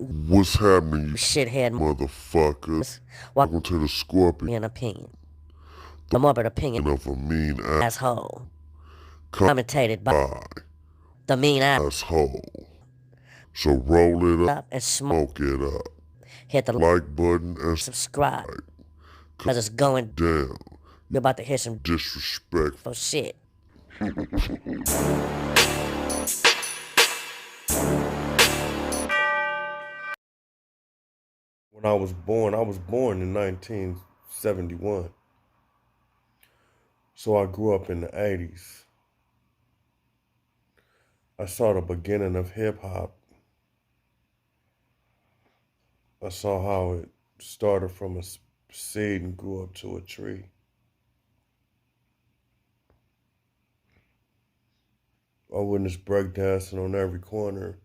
What's happening, you shithead motherfuckers? Welcome to the Scorpion opinion. The morbid opinion of a mean asshole. Commentated by the mean asshole. So roll it up and smoke it up. hit the Like button and subscribe. Cause it's going down. You're about to hear some Disrespectful shit. When I was born in 1971. So I grew up in the 80s. I saw the beginning of hip hop. I saw how it started from a seed and grew up to a tree. I witnessed breakdancing on every corner.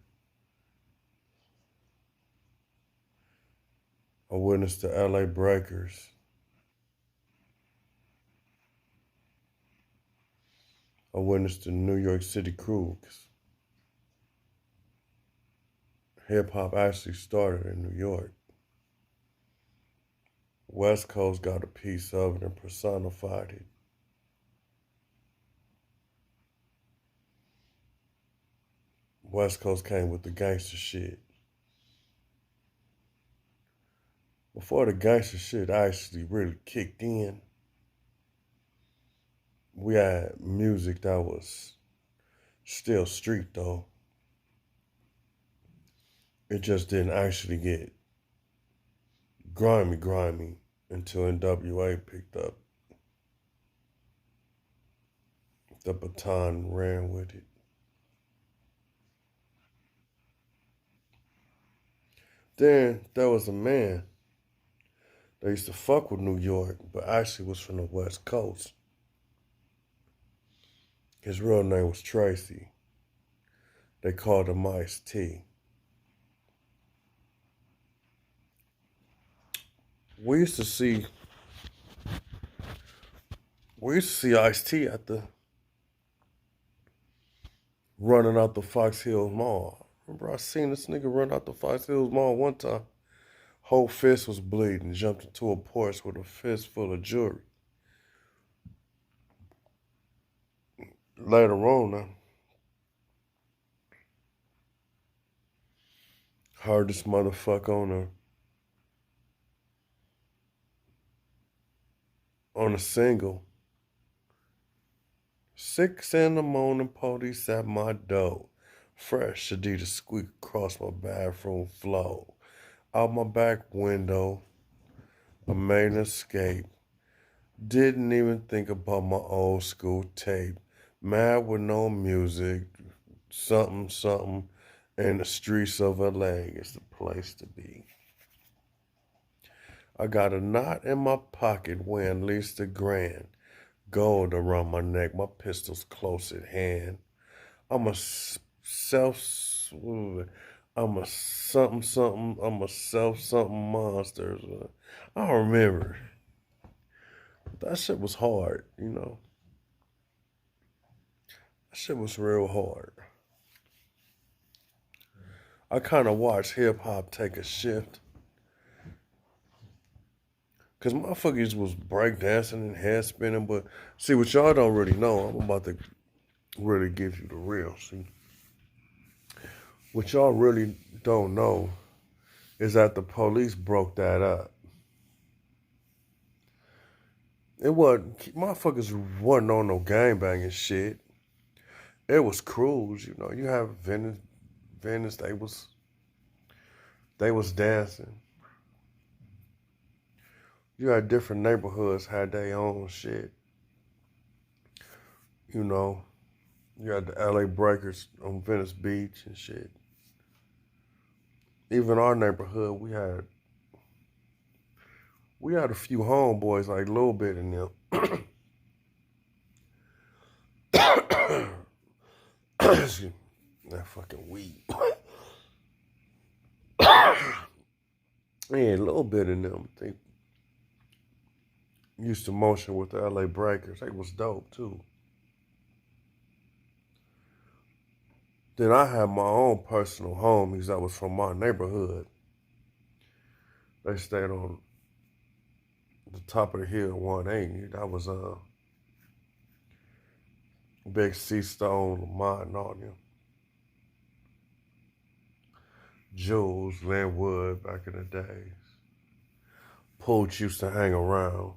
I witnessed the LA Breakers. I witnessed the New York City Crooks. Hip hop actually started in New York. West Coast got a piece of it and personified it. West Coast came with the gangster shit. Before the gangster shit actually really kicked in, we had music that was still street though. It just didn't actually get grimy until NWA picked up the baton and ran with it. Then there was a man that used to fuck with New York, but actually was from the West Coast. His real name was Tracy. They called him Ice-T. We used to see Ice-T at the running out the Fox Hills Mall. Remember I seen this nigga run out the Fox Hills Mall one time. Whole fist was bleeding, jumped into a Porsche with a fist full of jewelry. Later on, I heard this motherfucker on a single. 6 in the morning, police at my door. Fresh Adidas squeak across my bathroom floor. Out my back window, I made an escape. Didn't even think about my old school tape. Mad with no music, something, and the streets of LA is the place to be. I got a knot in my pocket weighing at least $1,000. Gold around my neck, my pistol's close at hand. I'm a self-something monster. I don't remember. That shit was hard, you know. That shit was real hard. I kind of watched hip hop take a shift. Because motherfuckers was breakdancing and head spinning, but see, what y'all don't really know, I'm about to really give you the real, see. What y'all really don't know is that the police broke that up. It wasn't, motherfuckers wasn't on no gangbanging shit. It was crews, you know. You have Venice, they was dancing. You had different neighborhoods had their own shit. You know, you had the LA Breakers on Venice Beach and shit. Even our neighborhood, we had a few homeboys, like a little bit in them. Excuse me, that fucking weed. Yeah, a little bit in them. They used to motion with the LA Breakers. They was dope too. Then I had my own personal homies that was from my neighborhood. They stayed on the top of the hill, 180. That was Big C Stone, Lamont, and all them. Jules, Linwood, back in the days. Pooch used to hang around.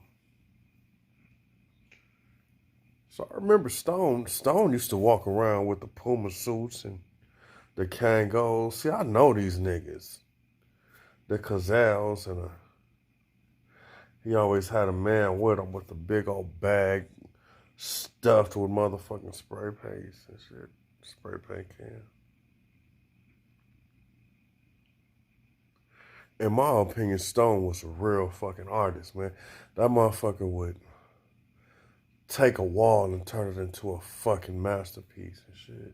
So I remember Stone. Stone used to walk around with the Puma suits and the Kangos. See, I know these niggas. The Cazals and he always had a man with him with a big old bag stuffed with motherfucking spray paint and shit. Spray paint can. In my opinion, Stone was a real fucking artist, man. That motherfucker would take a wall and turn it into a fucking masterpiece and shit.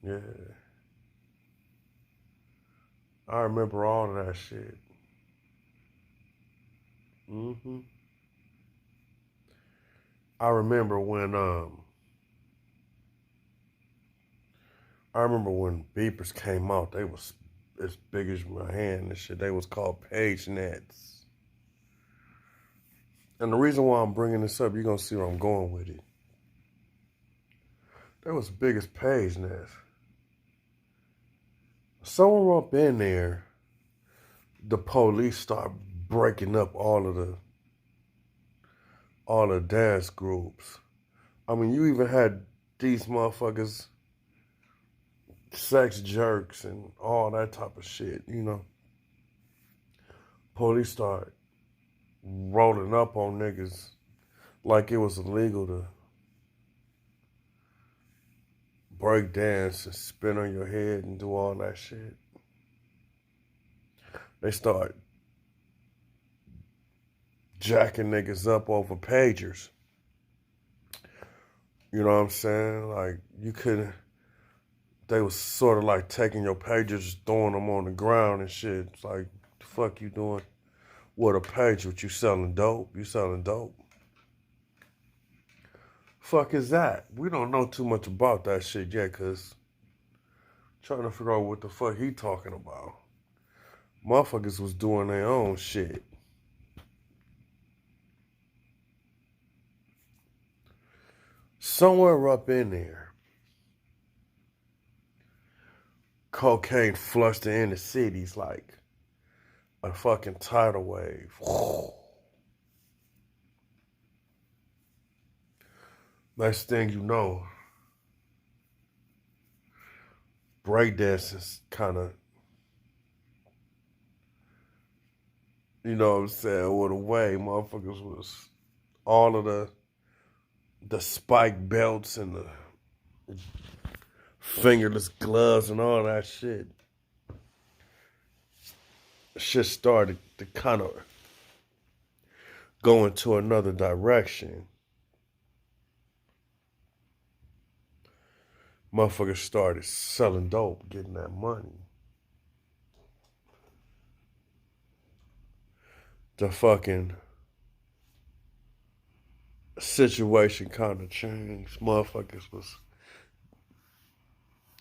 Yeah. I remember all of that shit. I remember when beepers came out, they was as big as my hand and shit. They was called page nets. And the reason why I'm bringing this up, you're gonna see where I'm going with it. They was big as page nets. Somewhere up in there, the police start breaking up all the dance groups. I mean, you even had these motherfuckers, sex jerks and all that type of shit, you know. Police start rolling up on niggas like it was illegal to break dance and spin on your head and do all that shit. They start jacking niggas up over pagers. You know what I'm saying? Like, you couldn't, they was sort of like taking your pagers, throwing them on the ground and shit. It's like, the fuck you doing with a pager? What, you selling dope? You selling dope? Fuck is that? We don't know too much about that shit yet, cause trying to figure out what the fuck he talking about. Motherfuckers was doing their own shit. Somewhere up in there, cocaine flushed the inner cities like a fucking tidal wave. Next thing you know, breakdancing kind of, you know what I'm saying, went away. Motherfuckers was all of the spike belts and the fingerless gloves and all that shit. Shit started to kind of go into another direction. Motherfuckers started selling dope, getting that money. The fucking situation kind of changed. Motherfuckers was,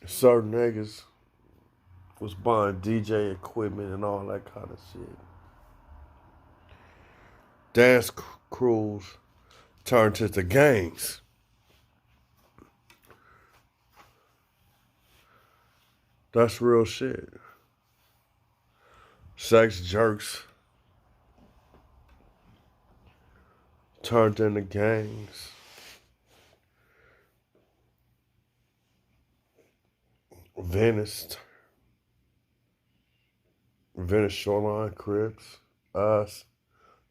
certain niggas was buying DJ equipment and all that kind of shit. Dance crews turned to the gangs. That's real shit. Sex jerks turned into gangs. Venice Shoreline Crips, us,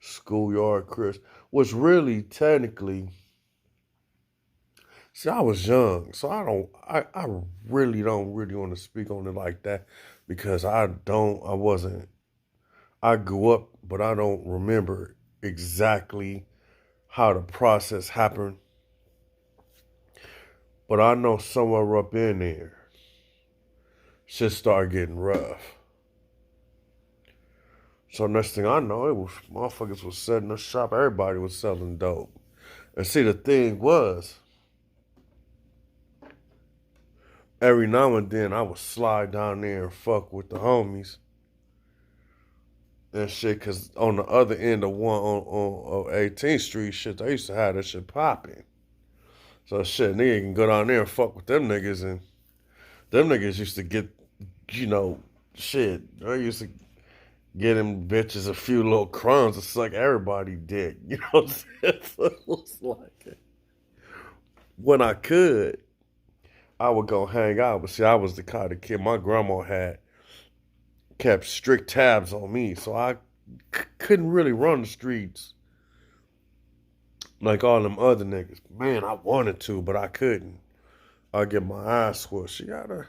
Schoolyard Crips, was really technically, see, I was young, so I really don't want to speak on it like that, because I grew up, but I don't remember exactly how the process happened. But I know somewhere up in there, shit started getting rough. So next thing I know, it was motherfuckers was setting up shop. Everybody was selling dope. And see, the thing was, every now and then I would slide down there and fuck with the homies and shit. Cause on the other end of on 18th Street, shit, they used to have that shit popping. So shit, nigga can go down there and fuck with them niggas, and them niggas used to get, you know, shit. They used to get them bitches a few little crumbs to suck everybody dick. You know what I'm saying? So it was like, when I could, I would go hang out. But see, I was the kind of kid my grandma had kept strict tabs on me, so I couldn't really run the streets like all them other niggas. Man, I wanted to, but I couldn't. I'd get my ass squished. She had a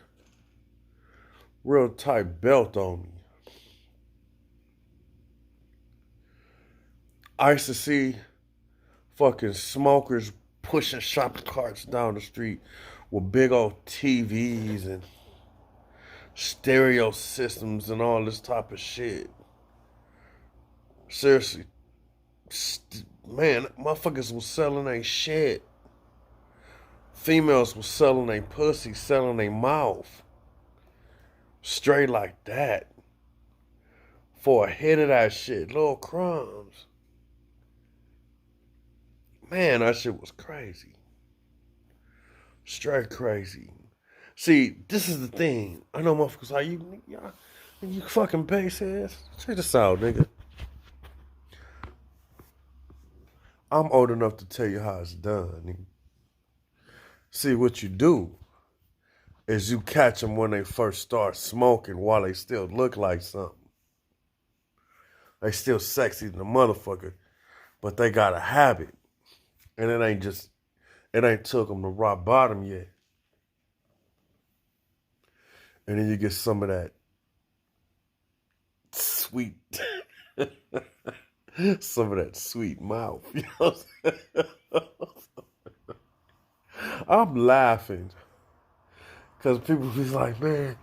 real tight belt on me. I used to see fucking smokers pushing shopping carts down the street with big old TVs and stereo systems and all this type of shit. Seriously, man, motherfuckers was selling their shit. Females was selling their pussy, selling their mouth. Straight like that. For a hit of that shit, little crumbs. Man, that shit was crazy. Straight crazy. See, this is the thing. I know motherfuckers like, you fucking bass heads. Check this out, nigga. I'm old enough to tell you how it's done, nigga. See, what you do is you catch them when they first start smoking while they still look like something. They still sexy than a motherfucker, but they got a habit. And it ain't took them to rock bottom yet. And then you get some of that sweet, some of that sweet mouth. You know what I'm saying? I'm laughing because people be like, man,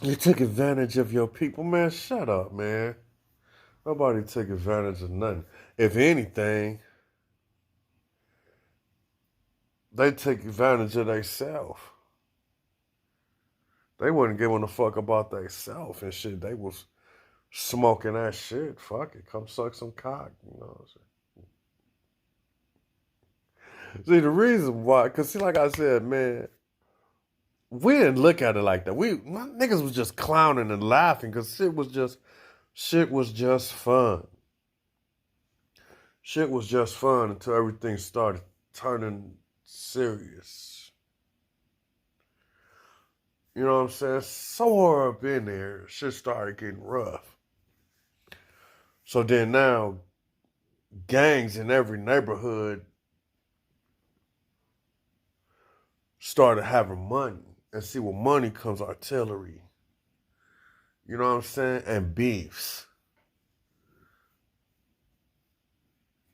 you took advantage of your people. Man, shut up, man. Nobody took advantage of nothing. If anything, they take advantage of themselves. They wasn't giving a fuck about themselves and shit. They was smoking that shit. Fuck it. Come suck some cock. You know what I'm saying? See, the reason why, because see, like I said, man, we didn't look at it like that. My niggas was just clowning and laughing because shit was just fun. Shit was just fun until everything started turning serious. You know what I'm saying? Somewhere up in there, shit started getting rough. So then now, gangs in every neighborhood started having money. And see, with money comes artillery. You know what I'm saying? And beefs.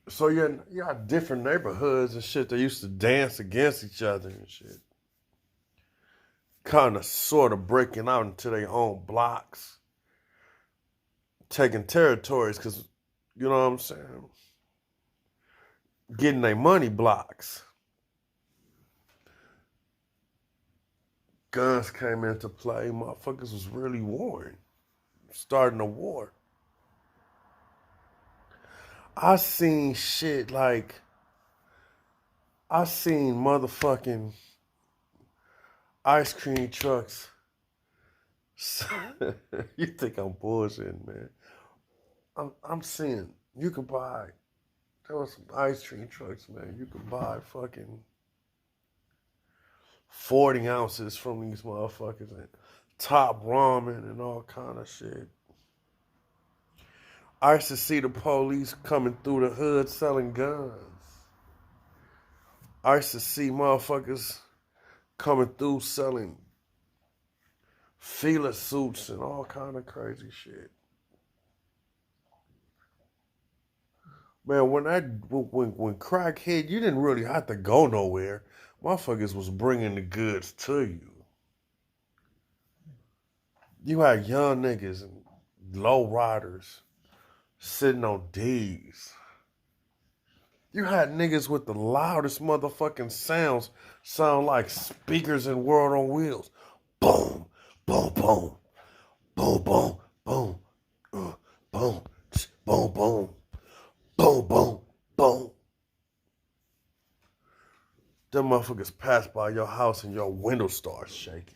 So you got different neighborhoods and shit that used to dance against each other and shit. Kind of sort of breaking out into their own blocks. Taking territories because, you know what I'm saying? Getting their money blocks. Guns came into play. Motherfuckers was really warring. Starting a war. I seen shit like, I seen motherfucking ice cream trucks. You think I'm bullshitting, man. I'm seeing, you could buy, there was some ice cream trucks, man. You could buy fucking 40 ounces from these motherfuckers and top ramen and all kind of shit. I used to see the police coming through the hood selling guns. I used to see motherfuckers coming through selling Fila suits and all kind of crazy shit. Man, when crack hit, you didn't really have to go nowhere. Motherfuckers was bringing the goods to you. You had young niggas and low riders sitting on D's, You had niggas with the loudest motherfucking sounds sound like speakers in World on Wheels. Boom, boom, boom, boom, boom, boom, boom, boom, boom, boom, boom, boom. Them motherfuckers pass by your house and your window starts shaking.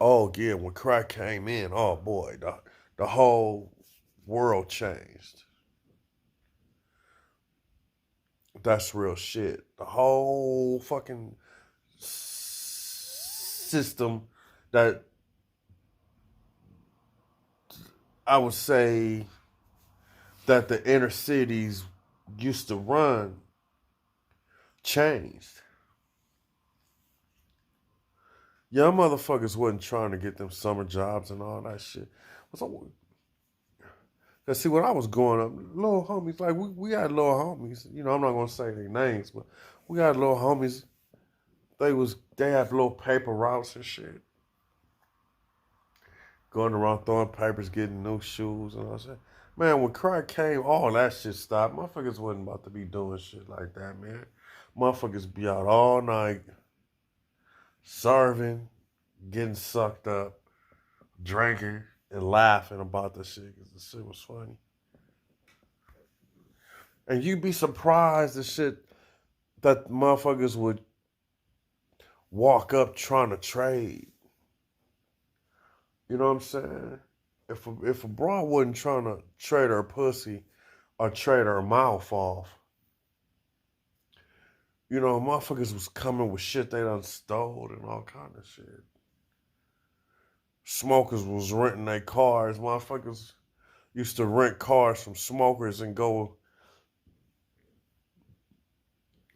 Oh yeah, when crack came in, oh boy, the whole world changed. That's real shit. The whole fucking system that I would say that the inner cities used to run changed. Young motherfuckers wasn't trying to get them summer jobs and all that shit. Cause see, when I was growing up, little homies, like we had little homies. You know, I'm not gonna say their names, but we had little homies. They had little paper routes and shit. Going around throwing papers, getting new shoes and all that shit. Man, when crack came, all that shit stopped. Motherfuckers wasn't about to be doing shit like that, man. Motherfuckers be out all night, serving, getting sucked up, drinking, and laughing about the shit because the shit was funny. And you'd be surprised the shit that motherfuckers would walk up trying to trade. You know what I'm saying? If a broad wasn't trying to trade her pussy or trade her mouth off, you know, motherfuckers was coming with shit they done stole and all kind of shit. Smokers was renting their cars. Motherfuckers used to rent cars from smokers and go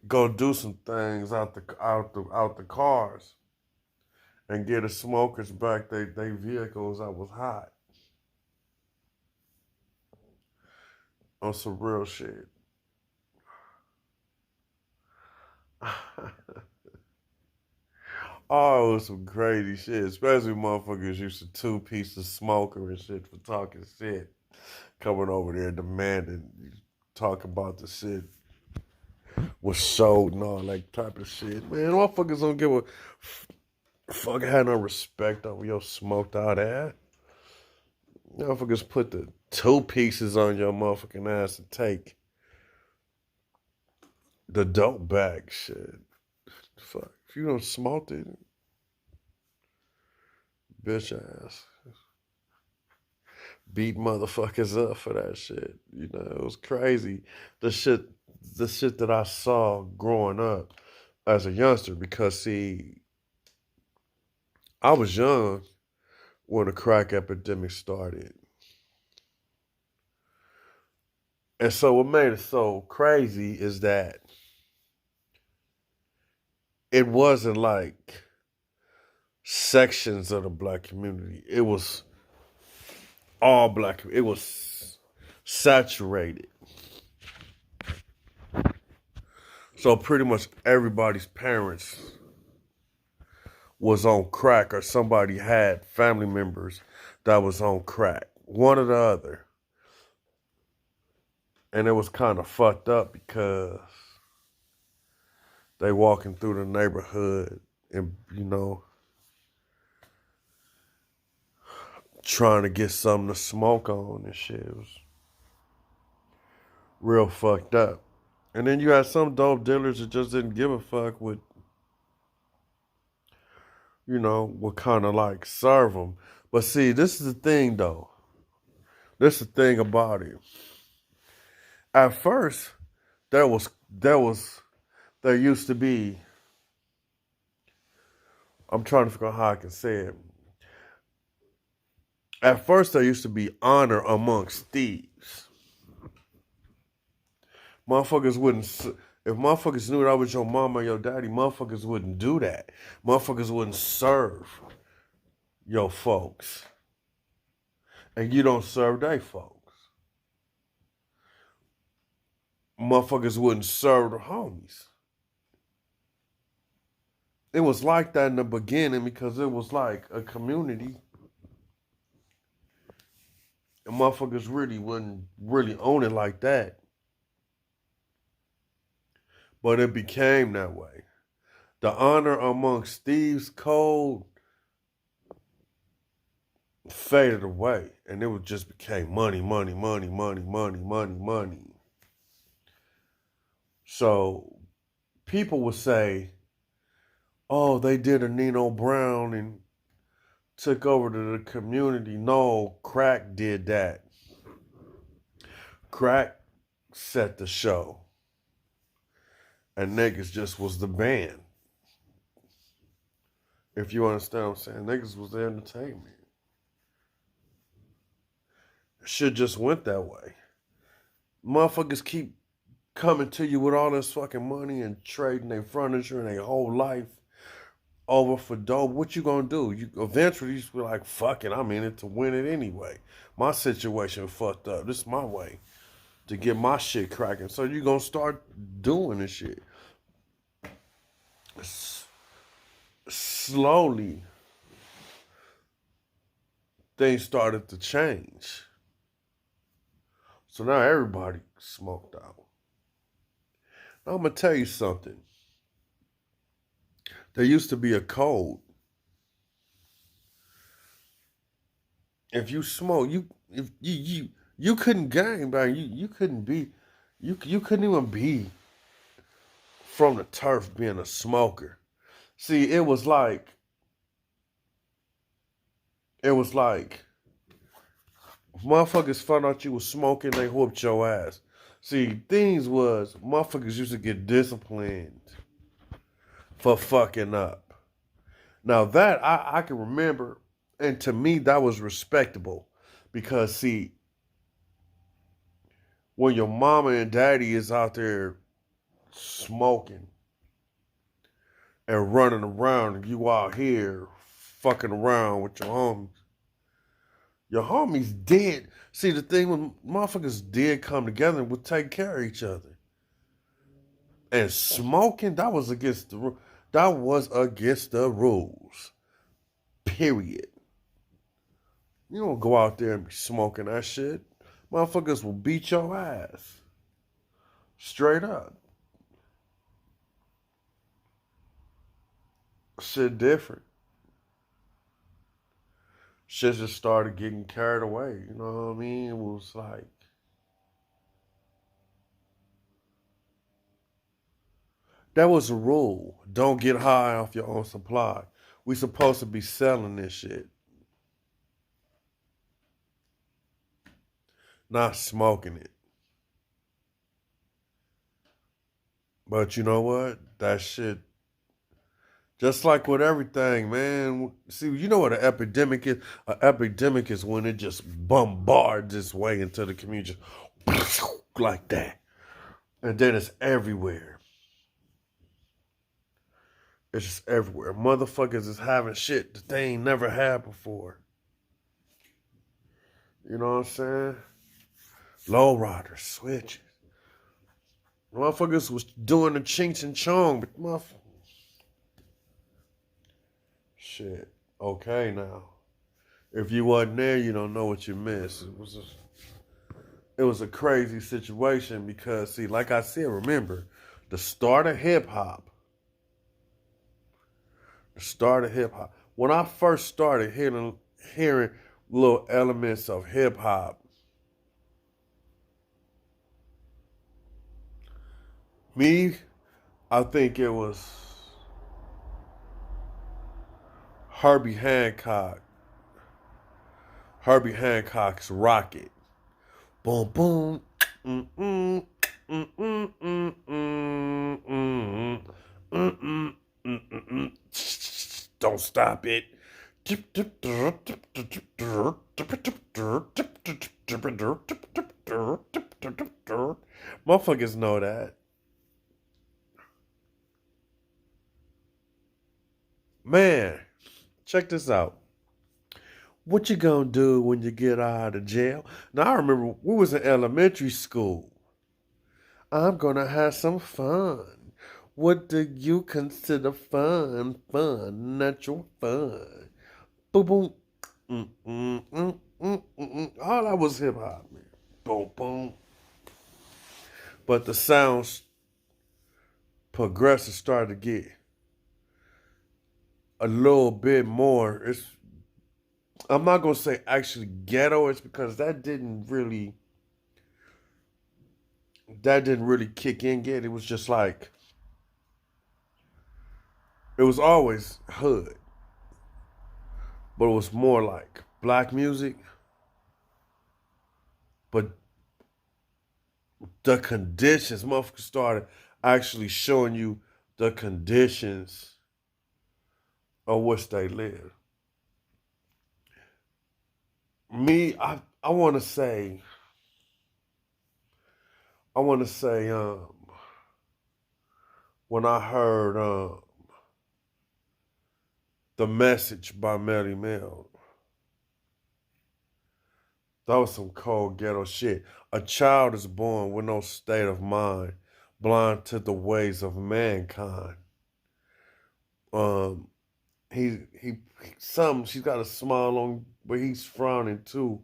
do some things out the cars and get the smokers back they vehicles that was hot. On some real shit. Oh, it was some crazy shit. Especially motherfuckers used to two-piece the smoker and shit for talking shit. Coming over there demanding, talk about the shit was sold and all that type of shit. Man, motherfuckers don't give a fuck, had no respect over your smoked out ass. Motherfuckers put the two pieces on your motherfucking ass to take the dope bag shit. Fuck. If you don't smoke it, bitch ass. Beat motherfuckers up for that shit. You know, it was crazy. The shit that I saw growing up as a youngster, because see, I was young when the crack epidemic started. And so what made it so crazy is that it wasn't like sections of the black community. It was all black. It was saturated. So pretty much everybody's parents was on crack, or somebody had family members that was on crack, one or the other. And it was kind of fucked up because they walking through the neighborhood and, you know, trying to get something to smoke on and shit. It was real fucked up. And then you had some dope dealers that just didn't give a fuck with, you know, would kind of like serve them. But see, this is the thing though. This is the thing about it. At first, there used to be, I'm trying to figure out how I can say it. At first, there used to be honor amongst thieves. Motherfuckers wouldn't, if motherfuckers knew that I was your mama or your daddy, motherfuckers wouldn't do that. Motherfuckers wouldn't serve your folks. And you don't serve they folks. Motherfuckers wouldn't serve the homies. It was like that in the beginning because it was like a community. And motherfuckers really wouldn't really own it like that. But it became that way. The honor amongst thieves code faded away. And it just became money, money, money, money, money, money, money. So people would say, oh, they did a Nino Brown and took over to the community. No, crack did that. Crack set the show. And niggas just was the band. If you understand what I'm saying, niggas was the entertainment. Shit just went that way. Motherfuckers keep coming to you with all this fucking money and trading their furniture and their whole life over for dope. What you gonna do? You eventually just be like, fuck it, I'm in it to win it anyway. My situation fucked up. This is my way to get my shit cracking. So you gonna start doing this shit. Slowly, things started to change. So now everybody smoked out. Now I'm gonna tell you something. There used to be a code. If you smoke, you couldn't gang bang. You couldn't be, you couldn't even be from the turf being a smoker. See, it was like motherfuckers found out you was smoking, they whooped your ass. See, things was motherfuckers used to get disciplined for fucking up. Now that I can remember, and to me that was respectable, because see, when your mama and daddy is out there smoking and running around, and you out here fucking around with your homies did. See, the thing when motherfuckers did come together and would take care of each other. And smoking, that was against the rules. Period. You don't go out there and be smoking that shit. Motherfuckers will beat your ass. Straight up. Shit different. Shit just started getting carried away. You know what I mean? It was like, that was a rule. Don't get high off your own supply. We supposed to be selling this shit. Not smoking it. But you know what? That shit, just like with everything, man. See, you know what an epidemic is? An epidemic is when it just bombards its way into the community. Just like that. And then it's everywhere. It's just everywhere. Motherfuckers is having shit that they ain't never had before. You know what I'm saying? Low riders, switches. Motherfuckers was doing the chinks and chong, but motherfuckers. Shit. Okay now. If you wasn't there, you don't know what you missed. It was a crazy situation because, see, like I said, remember, the start of hip-hop. When I first started hearing little elements of hip-hop, I think it was Herbie Hancock's Rocket. Boom, boom. Mm-mm, mm-mm, mm-mm, mm-mm, mm-mm, mm-mm. Don't stop it. Motherfuckers know that. Man, check this out. What you gonna do when you get out of jail? Now, I remember we was in elementary school. I'm gonna have some fun. What do you consider fun? Fun, natural fun. Boom, boom. All that was hip hop, man. Boom, boom. But the sounds progressive started to get a little bit more. I'm not gonna say actually ghetto. It's because that didn't really kick in yet. It was just like it was always hood, but it was more like black music. But the conditions, motherfuckers started actually showing you the conditions of which they live. Me, I want to say, I want to say, when I heard The Message by Melly Mel, that was some cold ghetto shit. A child is born with no state of mind, blind to the ways of mankind. Um, she's got a smile on, but he's frowning too.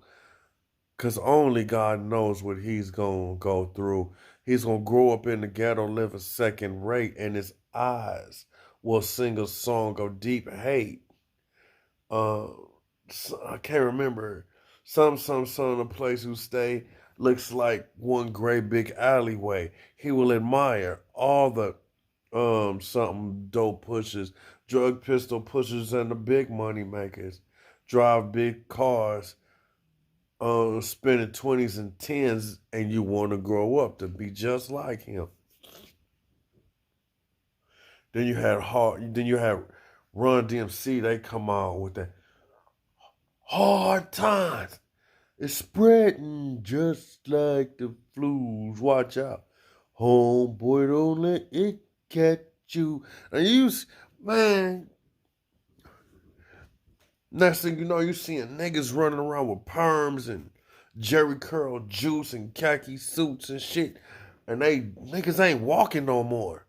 Cause only God knows what he's gonna go through. He's gonna grow up in the ghetto, live a second rate, and his eyes will sing a song of deep hate. Uh, I can't remember. Some son of a place who stay looks like one great big alleyway. He will admire all the something dope pushers, drug pistol pushers, and the big money makers. Drive big cars, spending 20s and 10s, and you want to grow up to be just like him. Then you had Run DMC, they come out with that hard times. It's spreading just like the flus. Watch out. Homeboy, don't let it catch you. And man, next thing you know, you seeing niggas running around with perms and Jerry Curl juice and khaki suits and shit. And niggas ain't walking no more.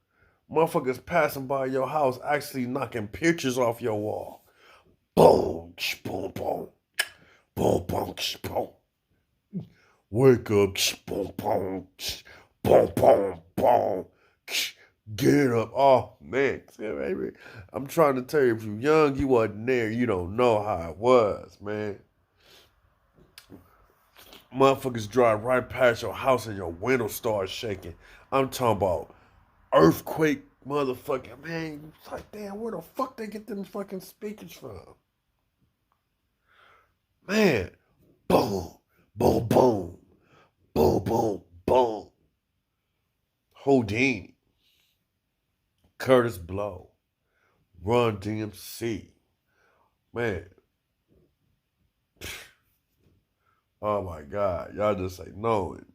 Motherfuckers passing by your house actually knocking pictures off your wall. Boom, boom, boom. Boom, boom, boom. Wake up, boom, boom, boom, boom, boom. Get up. Oh, man. I'm trying to tell you, if you're young, you wasn't there. You don't know how it was, man. Motherfuckers drive right past your house and your window starts shaking. I'm talking about earthquake, motherfucking, man. It's like, damn, where the fuck they get them fucking speakers from? Man, boom, boom, boom, boom, boom, boom. Houdini, Curtis Blow, Run DMC. Man. Oh my God. Y'all just ain't know it.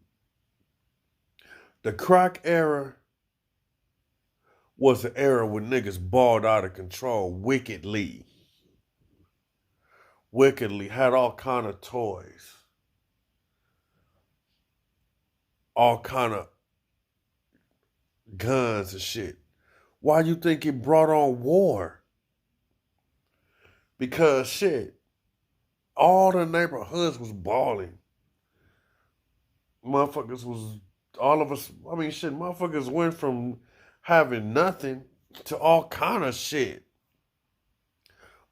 The crack era was the era when niggas balled out of control wickedly. Wickedly. Had all kind of toys. All kind of guns and shit. Why you think it brought on war? Because shit, all the neighborhoods was balling. Motherfuckers was, all of us, I mean shit, motherfuckers went from having nothing to all kind of shit.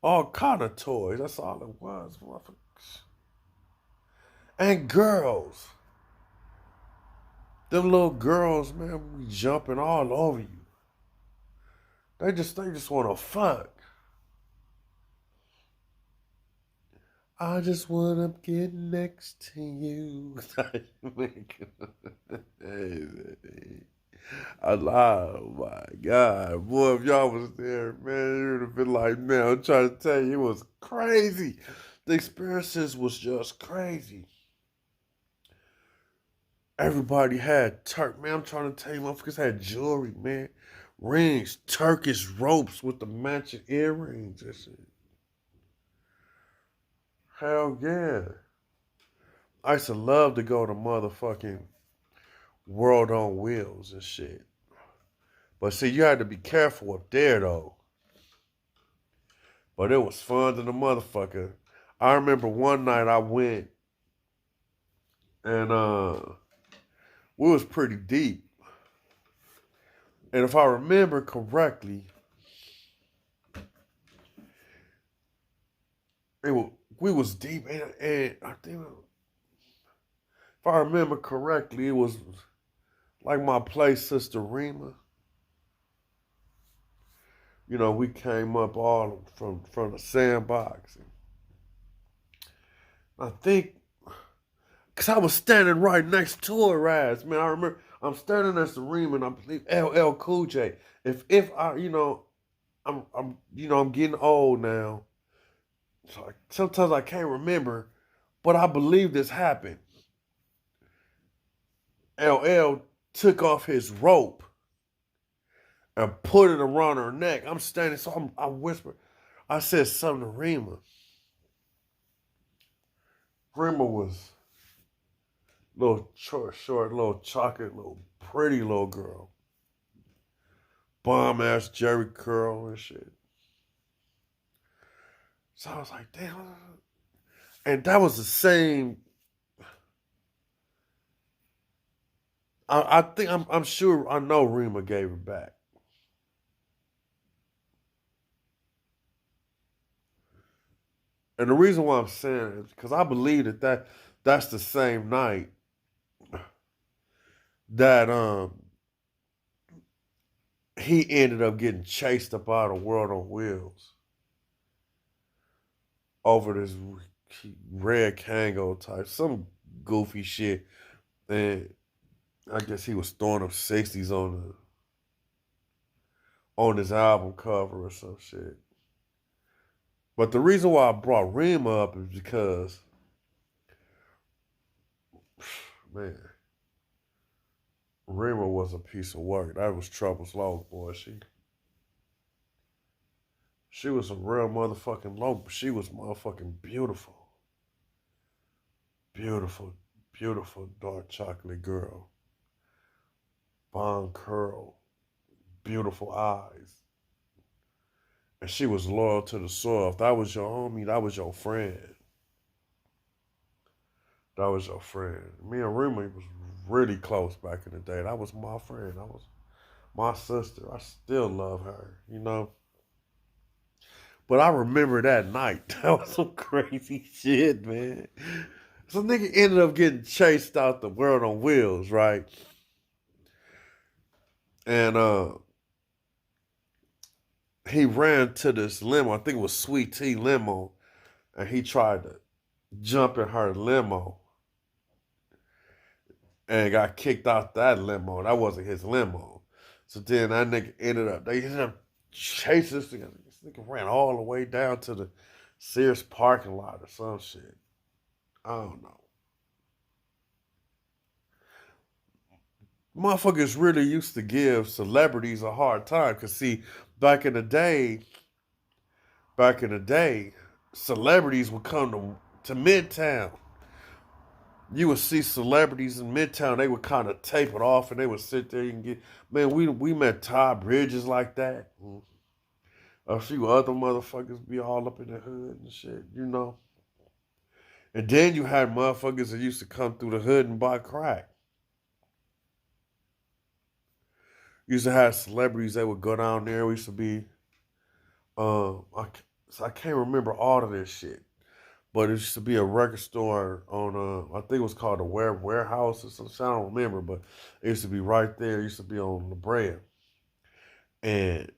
All kind of toys. That's all it was, motherfuckers. And girls. Them little girls, man, be jumping all over you. They just want to fuck. I just want to get next to you. Oh my God. Boy, if y'all was there, man, you would have been like, man, I'm trying to tell you, it was crazy. The experiences was just crazy. Everybody had man, I'm trying to tell you, motherfuckers had jewelry, man. Rings, Turkish ropes with the matching earrings and shit. Hell yeah. I used to love to go to motherfucking World on Wheels and shit. But see, you had to be careful up there, though. But it was fun to the motherfucker. I remember one night I went and we was pretty deep. And if I remember correctly, we was deep, and I think if I remember correctly, it was like my play sister Rima. You know, we came up all from the sandbox. I think, cause I was standing right next to her ass, man. I remember I'm standing next to Rima, and I believe LL Cool J. If I, I'm getting old now, so sometimes I can't remember, but I believe this happened. LL took off his rope and put it around her neck. I'm standing, so I whispered. I said something to Rima. Rima was little short, little chocolate, little pretty little girl. Bomb ass Jerry curl and shit. So I was like, damn. And that was the same. I think I'm sure I know Rima gave it back. And the reason why I'm saying it is because I believe that's the same night that he ended up getting chased up out of World on Wheels over this red Kango type, some goofy shit. And I guess he was throwing up 60s on his album cover or some shit. But the reason why I brought Rima up is because, man, Rima was a piece of work. That was Trouble's Low, boy. She was a real motherfucking low, but she was motherfucking beautiful. Beautiful, beautiful dark chocolate girl. Bond curl, beautiful eyes. And she was loyal to the soil. If that was your homie, that was your friend. That was your friend. Me and Rima was really close back in the day. That was my friend. That was my sister. I still love her, you know. But I remember that night. That was some crazy shit, man. Some nigga ended up getting chased out the World on Wheels, right? And he ran to this limo. I think it was Sweet Tea limo. And he tried to jump in her limo and got kicked out that limo. That wasn't his limo. So then that nigga they ended up chasing this nigga. This nigga ran all the way down to the Sears parking lot or some shit. I don't know. Motherfuckers really used to give celebrities a hard time. Cause see, back in the day, celebrities would come to Midtown. You would see celebrities in Midtown, they would kind of tape it off and they would sit there and get, man, we met Todd Bridges like that. A few other motherfuckers be all up in the hood and shit, you know. And then you had motherfuckers that used to come through the hood and buy crack. You used to have celebrities that would go down there. We used to be, I can't remember all of this shit. But it used to be a record store on, I think it was called the Warehouse or something. I don't remember, but it used to be right there. It used to be on La Brea. And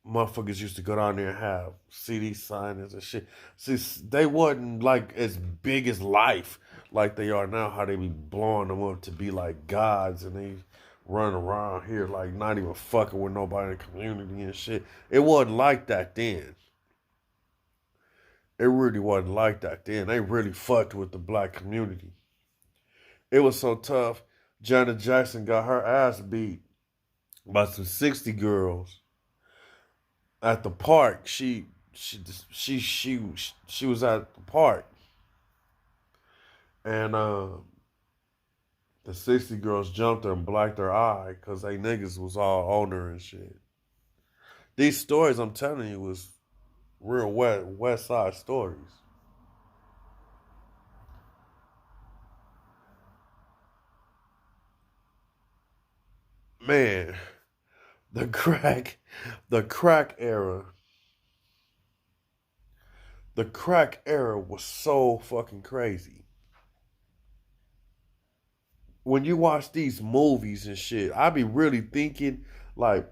motherfuckers used to go down there and have CD signings and shit. See, they wasn't like as big as life like they are now, how they be blowing them up to be like gods and they run around here like not even fucking with nobody in the community and shit. It wasn't like that then. It really wasn't like that then. They really fucked with the black community. It was so tough. Janet Jackson got her ass beat by some 60 girls at the park. She was at the park, and the 60 girls jumped her and blacked her eye because they niggas was all on her and shit. These stories I'm telling you was real West Side stories. Man, The crack era. The crack era was so fucking crazy. When you watch these movies and shit, I be really thinking like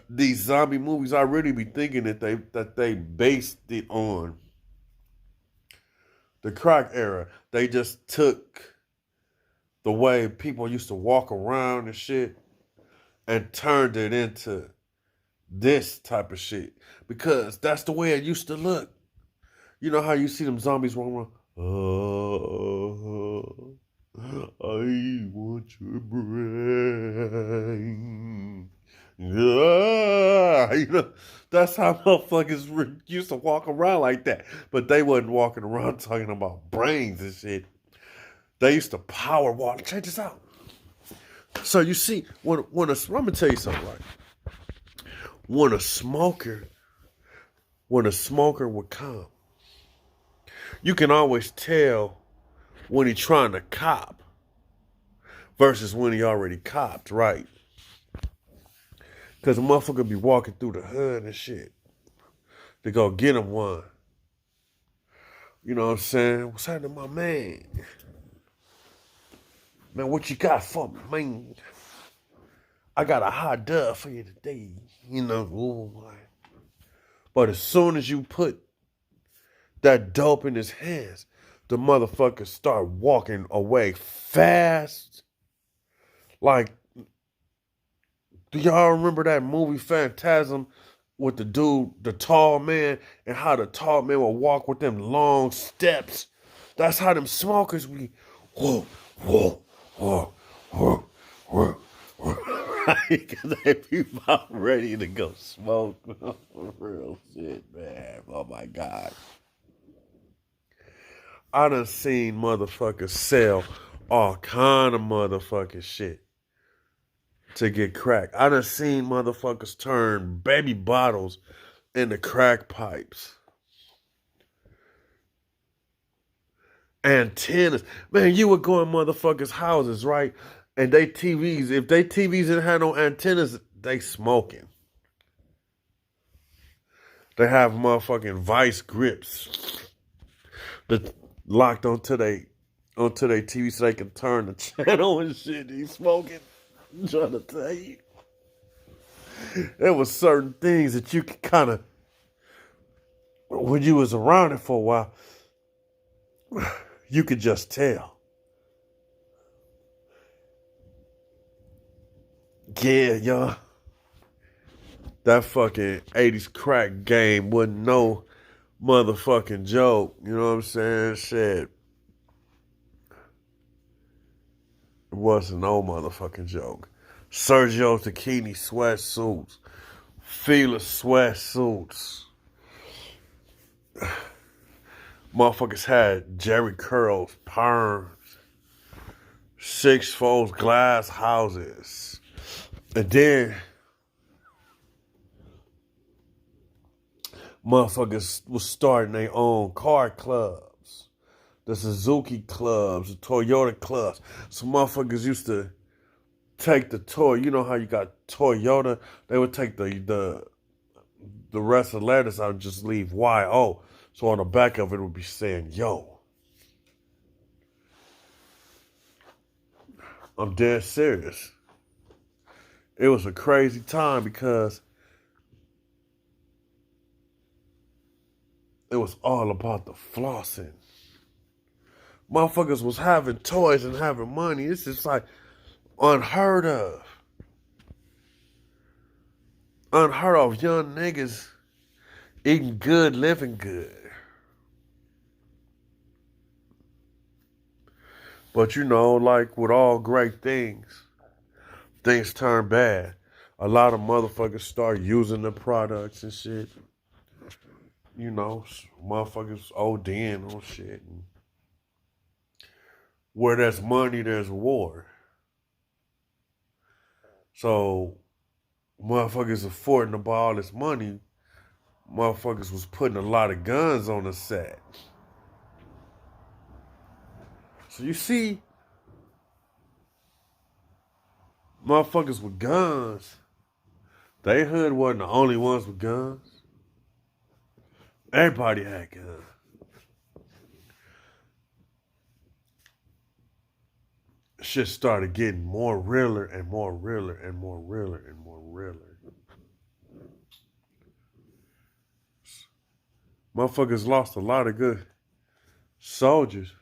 these zombie movies. I really be thinking that they based it on the crack era. They just took the way people used to walk around and shit and turned it into this type of shit because that's the way it used to look. You know how you see them zombies walking around? I want your brain. You know, that's how motherfuckers used to walk around like that. But they wasn't walking around talking about brains and shit. They used to power walk. Check this out. So you see, I'm gonna tell you something, right? When a smoker would come, you can always tell when he trying to cop versus when he already copped, right? Because a motherfucker be walking through the hood and shit to go get him one. You know what I'm saying? What's happening, my man? Man, what you got for me, man? I got a hot dub for you today. You know, ooh, but as soon as you put that dope in his hands, the motherfuckers start walking away fast. Like, do y'all remember that movie Phantasm with the dude, the tall man, and how the tall man would walk with them long steps? That's how them smokers be, whoa, whoa, whoa, whoa, whoa, whoa. Because they be about ready to go smoke. Real shit, man. Oh my God. I done seen motherfuckers sell all kind of motherfucking shit to get crack. I done seen motherfuckers turn baby bottles into crack pipes. Antennas. Man, you would go in motherfuckers' houses, right? And they TVs, if they TVs didn't have no antennas, they smoking. They have motherfucking vice grips that locked onto their TV so they can turn the channel and shit. He's smoking. I'm trying to tell you. There was certain things that you could kind of, when you was around it for a while, you could just tell. Yeah, y'all. That fucking 80s crack game wasn't no motherfucking joke. You know what I'm saying? Shit. It wasn't no motherfucking joke. Sergio Tacchini sweatsuits. Fila sweatsuits. Motherfuckers had Jerry curls, perms, 6 fold glass houses. And then motherfuckers was starting their own car clubs. The Suzuki clubs, the Toyota clubs. So motherfuckers used to take the toy. You know how you got Toyota? They would take the rest of the letters out and just leave YO. So on the back of it would be saying, yo. I'm dead serious. It was a crazy time because it was all about the flossing. Motherfuckers was having toys and having money. It's just like unheard of. Unheard of young niggas eating good, living good. But you know, like with all great things, things turn bad. A lot of motherfuckers start using the products and shit. You know, motherfuckers ODing on shit. And where there's money, there's war. So, motherfuckers affording to buy all this money, motherfuckers was putting a lot of guns on the set. So you see, motherfuckers with guns They hood wasn't the only ones with guns. Everybody had guns. Shit started getting more realer and more realer and more realer and more realer. Motherfuckers lost a lot of good soldiers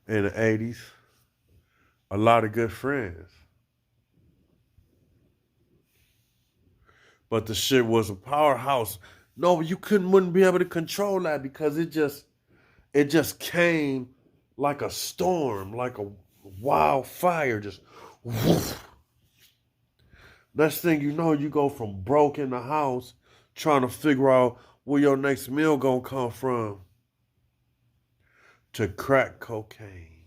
in the 80s. A lot of good friends. But the shit was a powerhouse. No, you wouldn't be able to control that because it just came like a storm, like a wildfire, just woof. Next thing you know, you go from broke in the house trying to figure out where your next meal gonna come from to crack cocaine.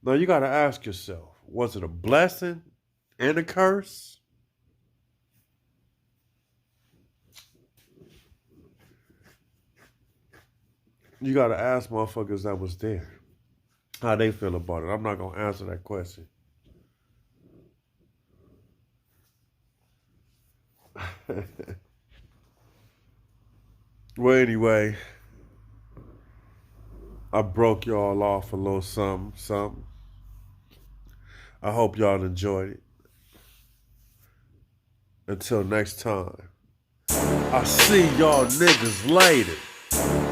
Now you gotta ask yourself, was it a blessing and a curse? You gotta ask motherfuckers that was there how they feel about it. I'm not gonna answer that question. Well, anyway, I broke y'all off a little something. I hope y'all enjoyed it. Until next time, I'll see y'all niggas later.